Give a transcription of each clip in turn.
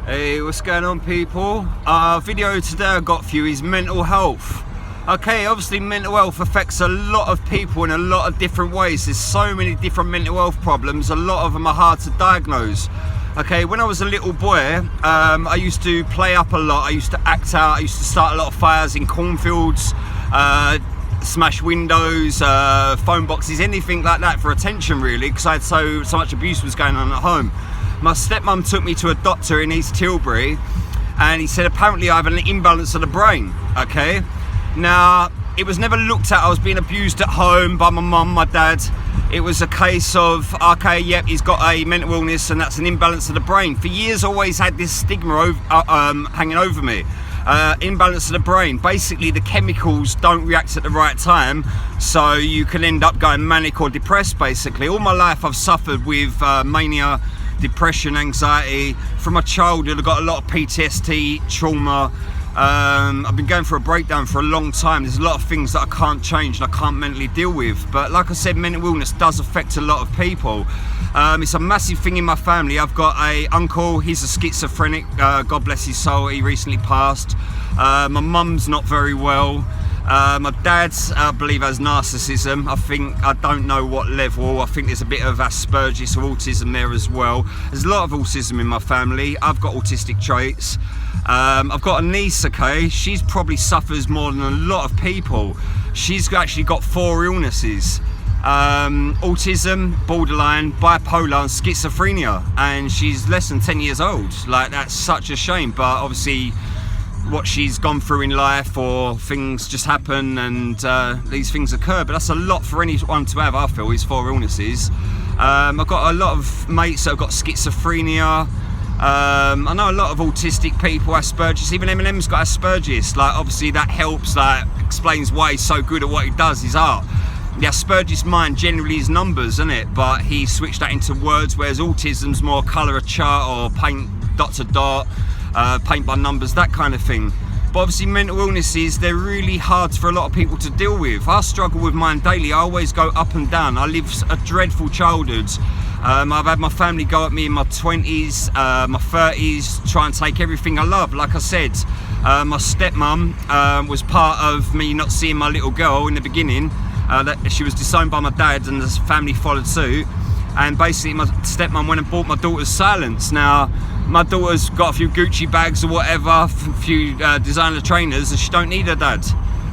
Hey, what's going on, people? Video today I got for you is mental health. Okay, obviously mental health affects a lot of people in a lot of different ways. There's so many different mental health problems. A lot of them are hard to diagnose. Okay, when I was a little boy, I used to play up a lot. I used to act out. I used to start a lot of fires in cornfields, smash windows, phone boxes, anything like that for attention, really, because I had so much abuse was going on at home. My stepmom took me to a doctor in East Tilbury, and he said apparently I have an imbalance of the brain. Okay, now it was never looked at. I was being abused at home by my mum, my dad. It was a case of, okay, yep, he's got a mental illness and that's an imbalance of the brain. For years I always had this stigma hanging over me. Imbalance of the brain, basically the chemicals don't react at the right time, so you can end up going manic or depressed. Basically all my life I've suffered with mania, depression, anxiety. From my childhood I've got a lot of PTSD, trauma. I've been going for a breakdown for a long time. There's a lot of things that I can't change and I can't mentally deal with, but like I said, mental illness does affect a lot of people. It's a massive thing in my family. I've got a uncle, he's a schizophrenic, God bless his soul, he recently passed. My mum's not very well. My dad's, I believe, has narcissism. I don't know what level. I think there's a bit of Asperger's or autism there as well. There's a lot of autism in my family. I've got autistic traits. I've got a niece, okay? She's probably suffers more than a lot of people. She's actually got 4 illnesses. Autism, borderline, bipolar and schizophrenia, and she's less than 10 years old. Like, that's such a shame, but obviously what she's gone through in life, or things just happen and these things occur. But that's a lot for anyone to have, I feel, is 4 illnesses. I've got a lot of mates that have got schizophrenia. I know a lot of autistic people, Asperger's, even Eminem's got Asperger's. Like, obviously that helps, like, explains why he's so good at what he does, his art. The Asperger's mind generally is numbers, isn't it? But he switched that into words, whereas autism's more colour a chart or paint dot to dot, paint by numbers, that kind of thing. But obviously mental illnesses, they're really hard for a lot of people to deal with. I struggle with mine daily. I always go up and down. I live a dreadful childhood. I've had my family go at me in my 20s, my 30s, try and take everything I love. Like I said, my stepmom was part of me not seeing my little girl in the beginning. That she was disowned by my dad, and the family followed suit. And basically my stepmom went and bought my daughter's silence. Now, my daughter's got a few Gucci bags or whatever, a few designer trainers, and she don't need her dad.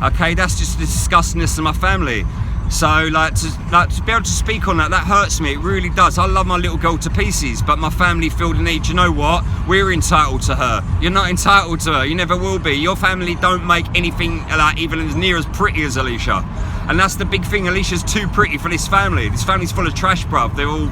Okay, that's just the disgustingness of my family. So to be able to speak on that hurts me. It really does. I love my little girl to pieces, but my family feel the need. You know what? We're entitled to her. You're not entitled to her. You never will be. Your family don't make anything like even as near as pretty as Alicia. And that's the big thing. Alicia's too pretty for this family. This family's full of trash, bruv. They're all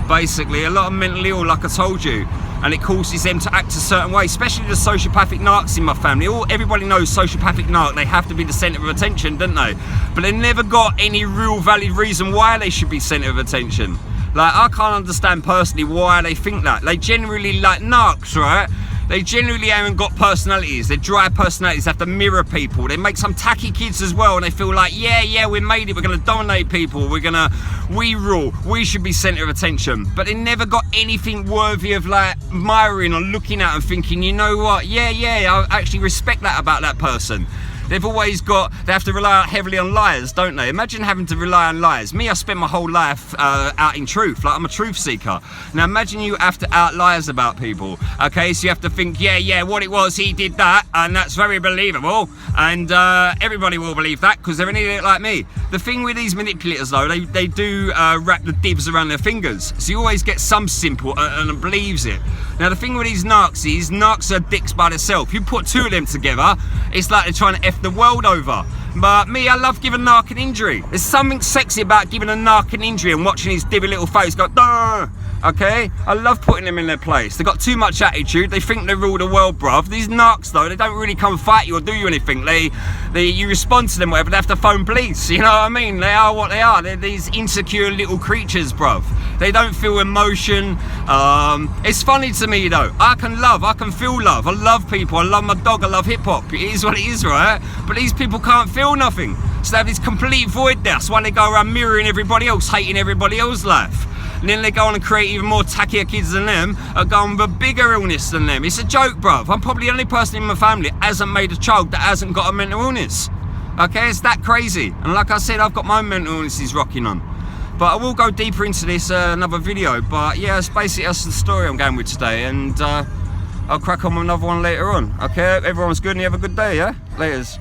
basically a lot of mentally ill, like I told you. And it causes them to act a certain way, especially the sociopathic narcs in my family. Everybody knows sociopathic narc, they have to be the centre of attention, don't they? But they never got any real valid reason why they should be centre of attention. Like, I can't understand personally why they think that. They generally, like narcs, right? They generally haven't got personalities. They're dry personalities. They have to mirror people. They make some tacky kids as well, and they feel like, yeah, we made it. We're going to dominate people. We rule. We should be centre of attention. But they never got anything worthy of, like, admiring or looking at and thinking, you know what? Yeah, I actually respect that about that person. They have to rely heavily on liars, don't they? Imagine having to rely on liars. Me, I spent my whole life out in truth. Like, I'm a truth seeker. Now imagine you have to out liars about people. Okay, so you have to think, yeah, what it was, he did that, and that's very believable. And everybody will believe that because they're an idiot like me. The thing with these manipulators, though, they do wrap the dibs around their fingers. So you always get some simple and believes it. Now the thing with these narcs is, narcs are dicks by themselves. You put 2 of them together, it's like they're trying to F the world over. But me, I love giving a narc an injury. There's something sexy about giving a narc an injury and watching his dibby little face go, duh. Okay, I love putting them in their place. They've got too much attitude. They think they rule the world, bruv. These narcs, though, they don't really come and fight you or do you anything. You respond to them, whatever. They have to phone police. You know what I mean? They are what they are. They're these insecure little creatures, bruv. They don't feel emotion. It's funny to me, though. I can feel love. I love people. I love my dog. I love hip hop. It is what it is, right? But these people can't feel nothing. So they have this complete void there. That's why they go around mirroring everybody else, hating everybody else's life. and then they go on and create even more tackier kids than them, are going with a bigger illness than them. It's a joke, bruv. I'm probably the only person in my family that hasn't made a child that hasn't got a mental illness. Okay, it's that crazy. And like I said, I've got my own mental illnesses rocking on. But I will go deeper into this another video. But yeah, that's the story I'm going with today. And I'll crack on with another one later on. Okay, everyone's good and you have a good day, yeah? Laters.